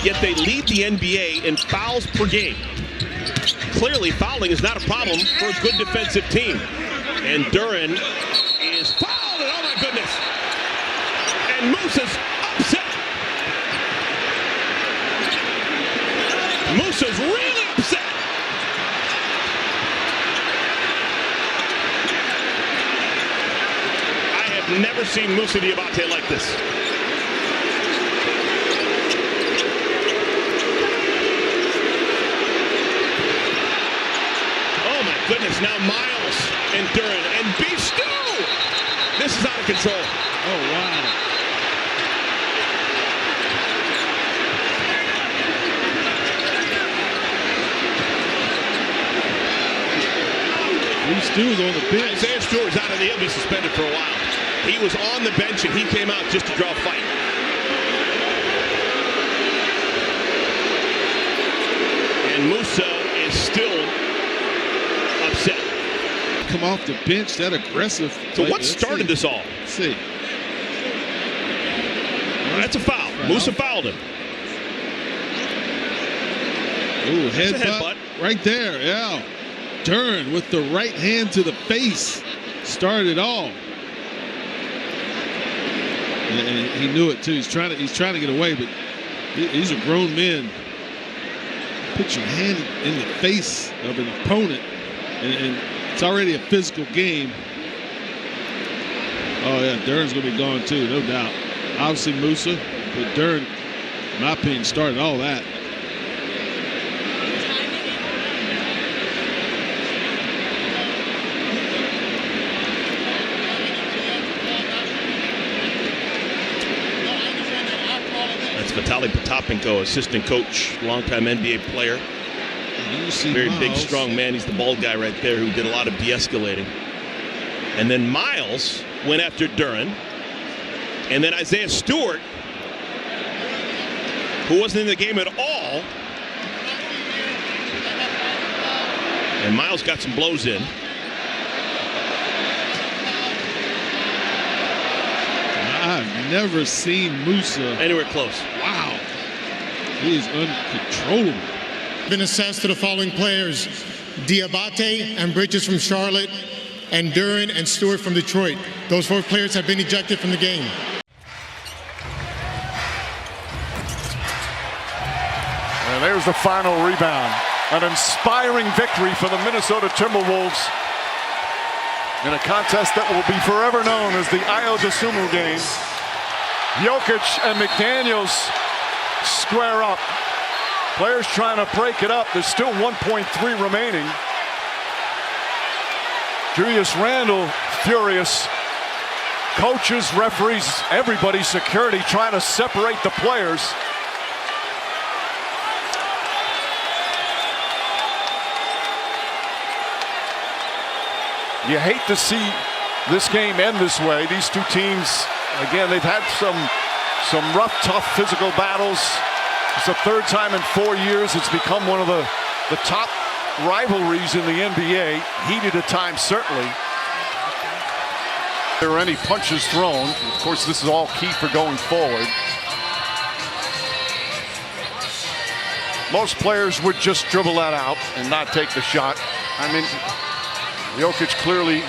yet they lead the NBA in fouls per game. Clearly, fouling is not a problem for a good defensive team. And Duren is fouled, and oh my goodness. And Musa's upset. Musa's really upset. I have never seen Musa Diabate like this. Oh my goodness, now Miles and Duren and Beef Stew. This is out of control. Oh wow. Beef Stew's on the bench. Isaiah Stewart's out of the, he'll be suspended for a while. He was on the bench and he came out just to draw a fight. And Musa is still upset. Come off the bench, that aggressive. So what started this all? Let's see. That's a foul. Musa fouled him. Ooh, headbutt right there, yeah. Duren with the right hand to the face started it all. And he knew it too. He's trying to get away, but these are grown men. Put your hand in the face of an opponent, and it's already a physical game. Oh yeah, Duren's gonna be gone too, no doubt. Obviously Musa, but Duren, in my opinion, started all that. Vitaly Potapenko, assistant coach, longtime NBA player. Very Miles. big, strong man. He's the bald guy right there who did a lot of de-escalating. And then Miles went after Duren. And then Isaiah Stewart, who wasn't in the game at all. And Miles got some blows in. I've never seen Musa anywhere close. Wow. He is uncontrollable. Been assessed to the following players: Diabate and Bridges from Charlotte, and Duren and Stewart from Detroit. Those 4 players have been ejected from the game. And there's the final rebound. An inspiring victory for the Minnesota Timberwolves in a contest that will be forever known as the Ayo Dosunmu game. Jokic and McDaniels square up. Players trying to break it up. There's still 1.3 remaining. Julius Randle furious. Coaches, referees, everybody, security trying to separate the players. You hate to see this game end this way. These two teams, again, they've had some rough, tough physical battles. It's the 3rd time in 4 years. It's become one of the top rivalries in the NBA. Heated at times, certainly. If there are any punches thrown, of course, this is all key for going forward. Most players would just dribble that out and not take the shot. I mean, Jokic clearly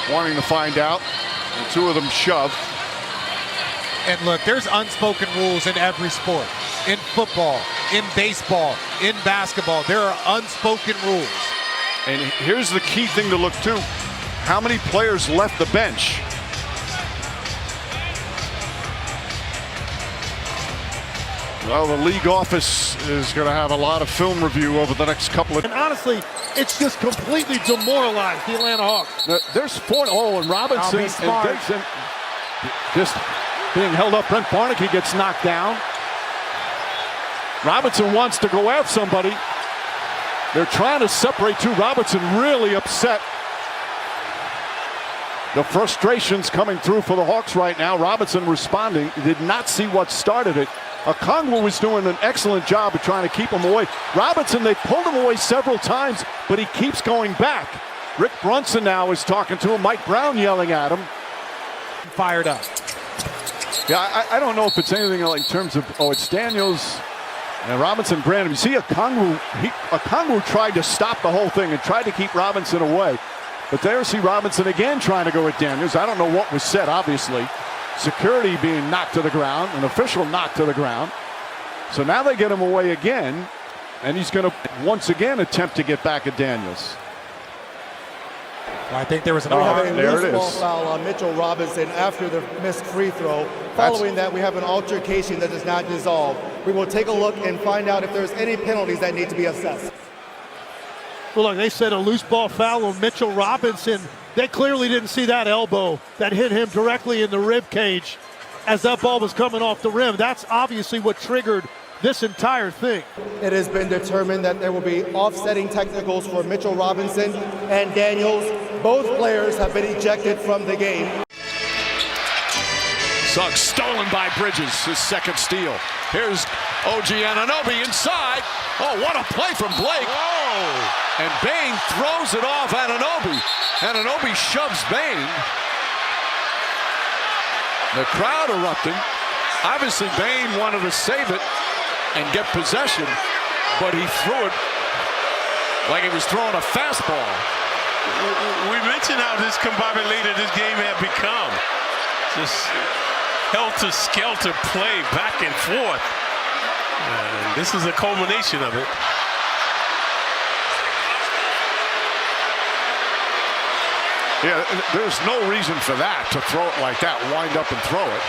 wanting to find out. The 2 of them shove. And look, there's unspoken rules in every sport. In football, in baseball, in basketball, there are unspoken rules. And here's the key thing to look to. How many players left the bench? Well, the league office is going to have a lot of film review over the next couple of... And honestly, it's just completely demoralized the Atlanta Hawks. There's 4. Oh, and Robinson and Dyson just being held up. Brent Barnaky gets knocked down. Robinson wants to go after somebody. They're trying to separate 2. Robinson really upset. The frustration's coming through for the Hawks right now. Robinson responding. He did not see what started it. Okongwu was doing an excellent job of trying to keep him away. Robinson, they pulled him away several times, but he keeps going back. Rick Brunson now is talking to him. Mike Brown yelling at him. Fired up. Yeah, I don't know if it's anything like in terms of, oh, it's Daniels. And Robinson, Brandon, you see Okongwu tried to stop the whole thing and tried to keep Robinson away. But there you see Robinson again trying to go at Daniels. I don't know what was said, obviously. Security being knocked to the ground, an official knocked to the ground. So now they get him away again, and he's going to once again attempt to get back at Daniels. I think there was an there it ball is. foul on Mitchell Robinson after the missed free throw. Following that, we have an altercation that does not dissolve. We will take a look and find out if there's any penalties that need to be assessed. Well, look, they said a loose ball foul on Mitchell Robinson. They clearly didn't see that elbow that hit him directly in the rib cage as that ball was coming off the rim. That's obviously what triggered this entire thing. It has been determined that there will be offsetting technicals for Mitchell Robinson and Daniels. Both players have been ejected from the game. Suggs stolen by Bridges, his second steal. Here's OG Anounoby inside. Oh, what a play from Blake. Oh! And Bane throws it off Anounoby. Anounoby shoves Bane. The crowd erupting. Obviously, Bane wanted to save it and get possession, but he threw it like he was throwing a fastball. We mentioned how discombobulated this game had become. Just helter-skelter play back and forth. And this is a culmination of it. Yeah, there's no reason for that, to throw it like that, wind up and throw it.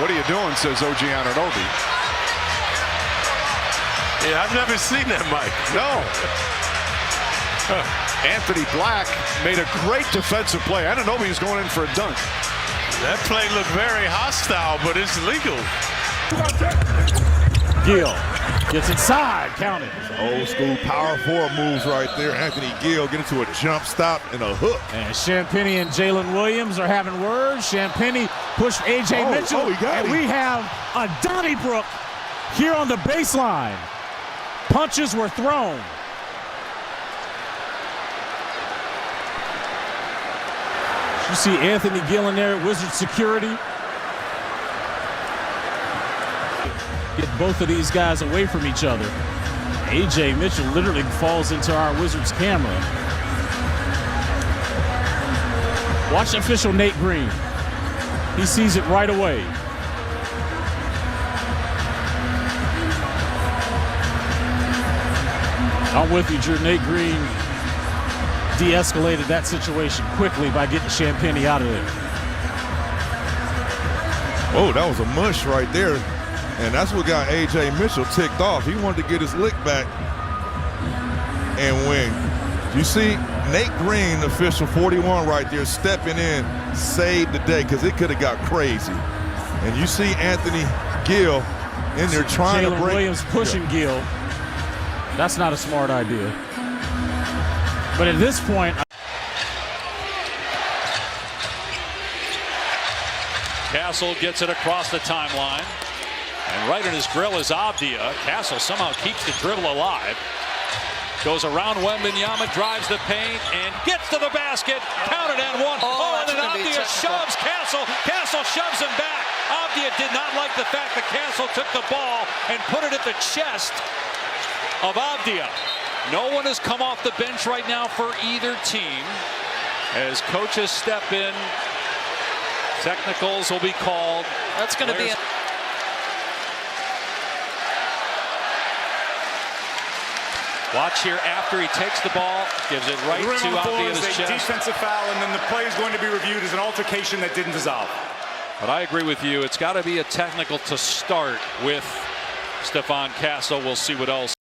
What are you doing, says OG Anounoby. Yeah, I've never seen that, Mike. No. Anthony Black made a great defensive play. Anounoby is going in for a dunk. That play looked very hostile, but it's legal. Gill gets inside, count it. Old school power forward moves right there. Anthony Gill get into a jump stop and a hook. And Champagny and Jalen Williams are having words. Champagny pushed A.J. Mitchell. And we have a Donnybrook here on the baseline. Punches were thrown. You see Anthony Gill in there at Wizard security. Get both of these guys away from each other. A.J. Mitchell literally falls into our Wizards camera. Watch official Nate Green. He sees it right away. I'm with you, Drew. Nate Green de-escalated that situation quickly by getting Champagny out of there. Oh, that was a mush right there. And that's what got A.J. Mitchell ticked off. He wanted to get his lick back. And when you see Nate Green, official 41 right there, stepping in, saved the day, because it could have got crazy. And you see Anthony Gill in there trying to break. Williams pushing Gill. That's not a smart idea. But at this point, Castle gets it across the timeline. And right in his grill is Avdijia. Castle somehow keeps the dribble alive. Goes around Wembanyama, drives the paint, and gets to the basket. Counted and one. Oh, and then Avdijia shoves Castle. Castle shoves him back. Avdijia did not like the fact that Castle took the ball and put it at the chest of Avdijia. No one has come off the bench right now for either team. As coaches step in, technicals will be called. That's going to be a watch here after he takes the ball, gives it right to Avdijia's chest. Defensive foul, and then the play is going to be reviewed as an altercation that didn't dissolve. But I agree with you. It's got to be a technical to start with Stephon Castle. We'll see what else.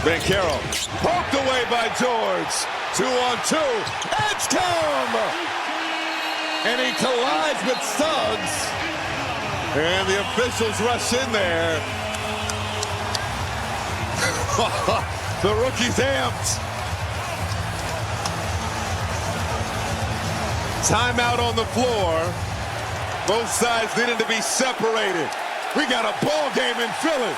Carroll poked away by George. 2-on-2. Edgecombe! And he collides with Suggs. And the officials rush in there. The rookie's amped. Timeout on the floor. Both sides needing to be separated. We got a ball game in Philly.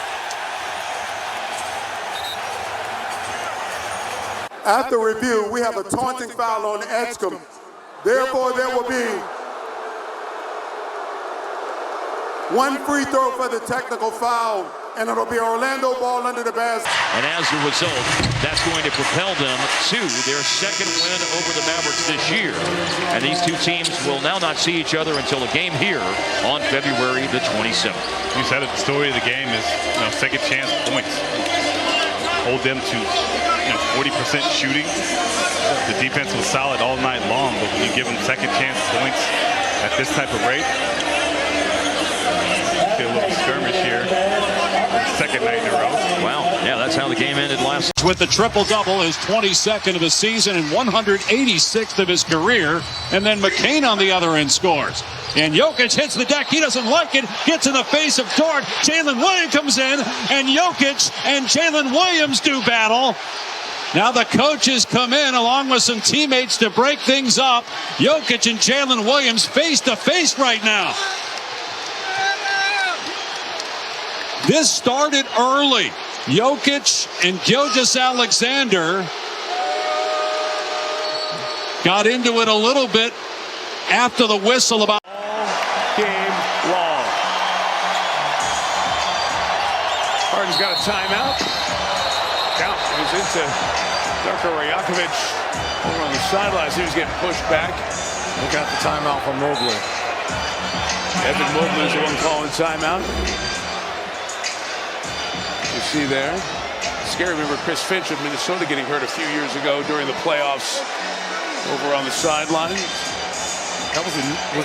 After review, we have a taunting foul on Edgecombe. Therefore, there will be 1 free throw for the technical foul, and it'll be Orlando ball under the basket. And as a result, that's going to propel them to their second win over the Mavericks this year. And these two teams will now not see each other until a game here on February the 27th. You said it, the story of the game is, second chance points. Hold them to 40% shooting. The defense was solid all night long, but when you give them second chance points at this type of rate, a little skirmish here. Second night in a row. Wow. Yeah, that's how the game ended last. With the triple-double, his 22nd of the season and 186th of his career. And then McCain on the other end scores. And Jokic hits the deck. He doesn't like it. Gets in the face of Dort. Jalen Williams comes in. And Jokic and Jalen Williams do battle. Now the coaches come in along with some teammates to break things up. Jokic and Jalen Williams face to face right now. This started early. Jokic and Gilgeous-Alexander got into it a little bit after the whistle about all game long. Harden's got a timeout. Count goes into Darko Rajakovic over on the sidelines. He was getting pushed back. They got the timeout from Mobley. Evan Mobley is the one calling timeout. You see there. Scary. Remember Chris Finch of Minnesota getting hurt a few years ago during the playoffs over on the sideline. That was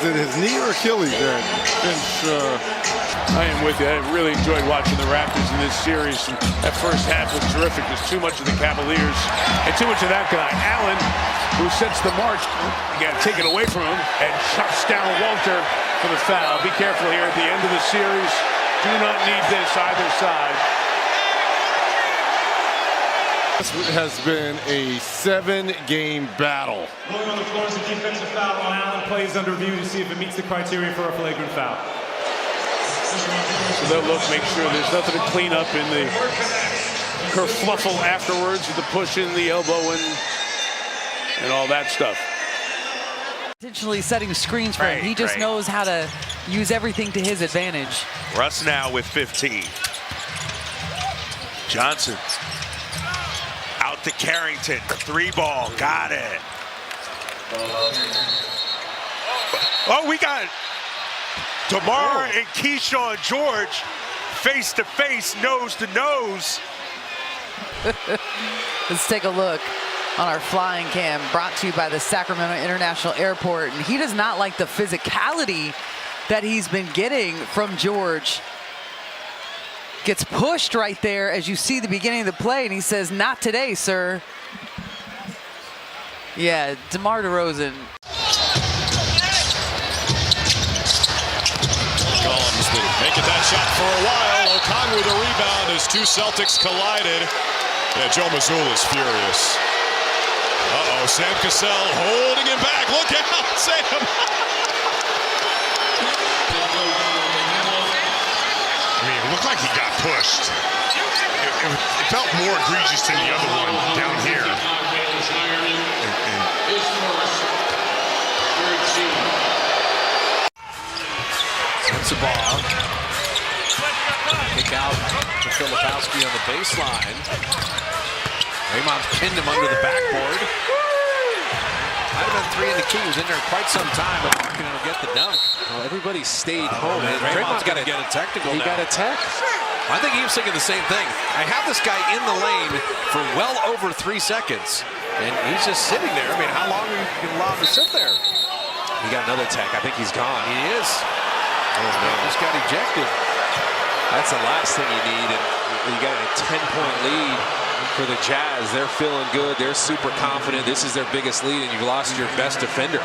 it his knee or Achilles there? Finch, I am with you. I really enjoyed watching the Raptors in this series. And that first half was terrific. There's too much of the Cavaliers and too much of that guy. Allen, who sets the march, you got to take it away from him and shuts down Walter for the foul. Be careful here at the end of the series. Do not need this either side. This has been a 7-game battle. Going on the floor is a defensive foul on Allen. Plays under review to see if it meets the criteria for a flagrant foul. So they'll look, make sure there's nothing to clean up in the kerfluffle afterwards with the push in, the elbow, and all that stuff. Intentionally setting screens for him. He just knows how to use everything to his advantage. Russ now with 15. Johnson. Out to Carrington, 3-ball, got it. Oh, we got Demar and Kshawn George face to face, nose to nose. Let's take a look on our flying cam, brought to you by the Sacramento International Airport. And he does not like the physicality that he's been getting from George. Gets pushed right there as you see the beginning of the play, and he says, "Not today, sir." Yeah, DeMar DeRozan. Collins been making that shot for a while. Okongwu with a rebound as two Celtics collided. Yeah, Joe Mazzulla's furious. Uh-oh, Sam Cassell holding him back. Look out, Sam. I mean, it looked like he got pushed. It felt more egregious than the other one down here. That's a ball. Kick out to Filipowski on the baseline. Raymond's pinned him under the backboard. Might have been 3 in the key. He was in there quite some time, but Markkanen will get the dunk. Well, everybody stayed home. And Raymond's got to get a technical now. He got a tech. I think he was thinking the same thing. I have this guy in the lane for well over 3 seconds, and he's just sitting there. I mean, how long are you allowed to sit there? He got another tech. I think he's gone. He is. Oh, no. Just got ejected. That's the last thing you need, and you got a 10-point lead for the Jazz. They're feeling good. They're super confident. This is their biggest lead, and you've lost your best defender.